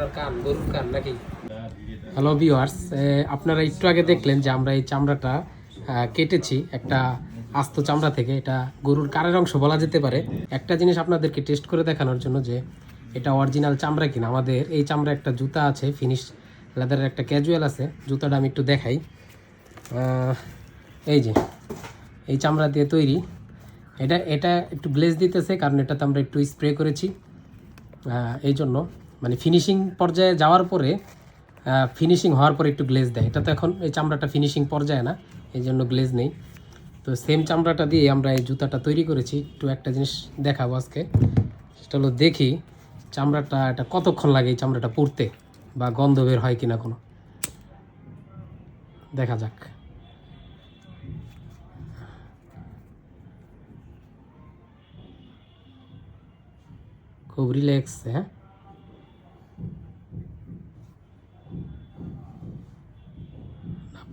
আপনার কান গরুর কান নাকি? হ্যালো ভিউয়ার্স, আপনারা একটু আগে দেখলেন যে আমরা এই চামড়াটা কেটেছি একটা আস্ত চামড়া থেকে। এটা গরুর কানের অংশ বলা যেতে পারে। একটা জিনিস আপনাদেরকে টেস্ট করে দেখানোর জন্য যে এটা অরিজিনাল চামড়া কিনা। আমাদের এই চামড়া একটা জুতা আছে, ফিনিশ লেদারের একটা ক্যাজুয়াল আছে। জুতাটা আমি একটু দেখাই। এই যে এই চামড়া দিয়ে তৈরি। এটা একটু গ্লেজ দিতেছে, কারণ এটাতে আমরা একটু স্প্রে করেছি। এই জন্য মানে ফিনিশিং পর্যায়ে যাওয়ার পরে, ফিনিশিং হওয়ার পরে একটু গ্লেজ দেয়। এটা তো এখন এই চামড়াটা ফিনিশিং পর্যায়ে না, এই জন্য গ্লেজ নেই। তো সেম চামড়াটা দিয়ে আমরা এই জুতাটা তৈরি করেছি। একটু একটা জিনিস দেখাবো আজকে, সেটা হলো দেখি চামড়াটা এটা কতক্ষণ লাগে এই চামড়াটা পরতে, বা গন্ধ বের হয় কিনা কোনো, দেখা যাক। খুব রিল্যাক্স। হ্যাঁ,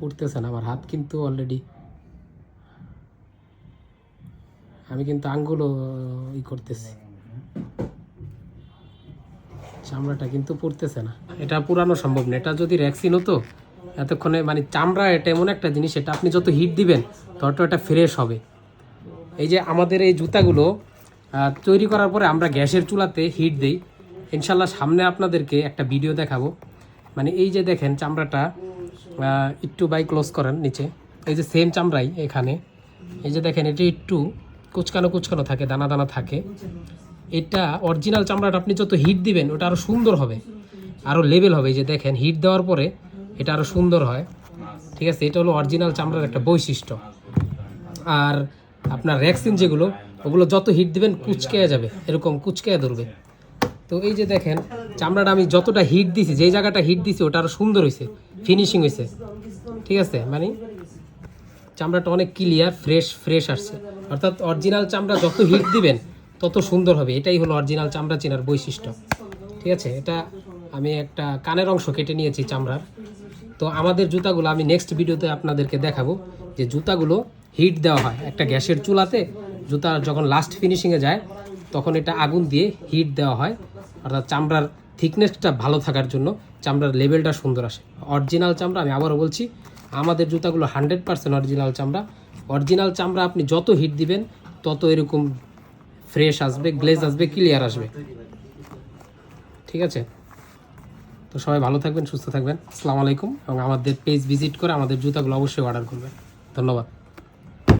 পড়তেছে না আমার হাত, কিন্তু অলরেডি আমি কিন্তু আঙ্গুলও করতেছি, চামড়াটা কিন্তু পড়তেছে না। এটা পুরানো সম্ভব না। এটা যদি র্যাক্সিন হতো এতক্ষণে, মানে চামড়া এটা এমন একটা জিনিস, এটা আপনি যত হিট দিবেন তত এটা ফ্রেশ হবে। এই যে আমাদের এই জুতাগুলো তৈরি করার পরে আমরা গ্যাসের চুলাতে হিট দিই। ইনশাল্লাহ সামনে আপনাদেরকে একটা ভিডিও দেখাবো। মানে এই যে দেখেন চামড়াটা, একটু বাই ক্লোজ করেন নিচে, এই যে সেম চামড়াই এখানে, এই যে দেখেন এটা একটু কুচকানো কুচকানো থাকে, দানা দানা থাকে। এটা অরিজিনাল চামড়াটা আপনি যত হিট দিবেন ওটা আরও সুন্দর হবে, আরও লেভেল হবে। এই যে দেখেন হিট দেওয়ার পরে এটা আরও সুন্দর হয়। ঠিক আছে, এটা হলো অরিজিনাল চামড়ার একটা বৈশিষ্ট্য। আর আপনার র্যাক্সিন যেগুলো, ওগুলো যত হিট দিবেন কুচকে যাবে, এরকম কুচকে ধরবে। তো এই যে দেখেন চামড়াটা আমি যতটা হিট দিছি, যেই জায়গাটা হিট দিছি ওটা আরও সুন্দর হয়েছে, ফিনিশিং হয়েছে। ঠিক আছে, মানে চামড়াটা অনেক ক্লিয়ার, ফ্রেশ আসছে। অর্থাৎ অরিজিনাল চামড়া যত হিট দিবেন তত সুন্দর হবে। এটাই হলো অরিজিনাল চামড়া চেনার বৈশিষ্ট্য। ঠিক আছে, এটা আমি একটা কানের অংশ কেটে নিয়েছি চামড়ার। তো আমাদের জুতাগুলো আমি নেক্সট ভিডিওতে আপনাদেরকে দেখাবো যে জুতাগুলো হিট দেওয়া হয় একটা গ্যাসের চুলাতে। জুতা যখন লাস্ট ফিনিশিংয়ে যায় তখন এটা আগুন দিয়ে হিট দেওয়া হয়, অর্থাৎ চামড়ার থিকনেসটা ভালো থাকার জন্য, চামড়ার লেভেলটা সুন্দর আসে। অরিজিনাল চামড়া, আমি আবারও বলছি, আমাদের জুতাগুলো 100% অরিজিনাল চামড়া। অরিজিনাল চামড়া আপনি যত হিট দিবেন তত এরকম ফ্রেশ আসবে, গ্লেজ আসবে, ক্লিয়ার আসবে। ঠিক আছে, তো সবাই ভালো থাকবেন, সুস্থ থাকবেন। আসসালামু আলাইকুম। এবং আমাদের পেজ ভিজিট করে আমাদের জুতাগুলো অবশ্যই অর্ডার করবেন। ধন্যবাদ।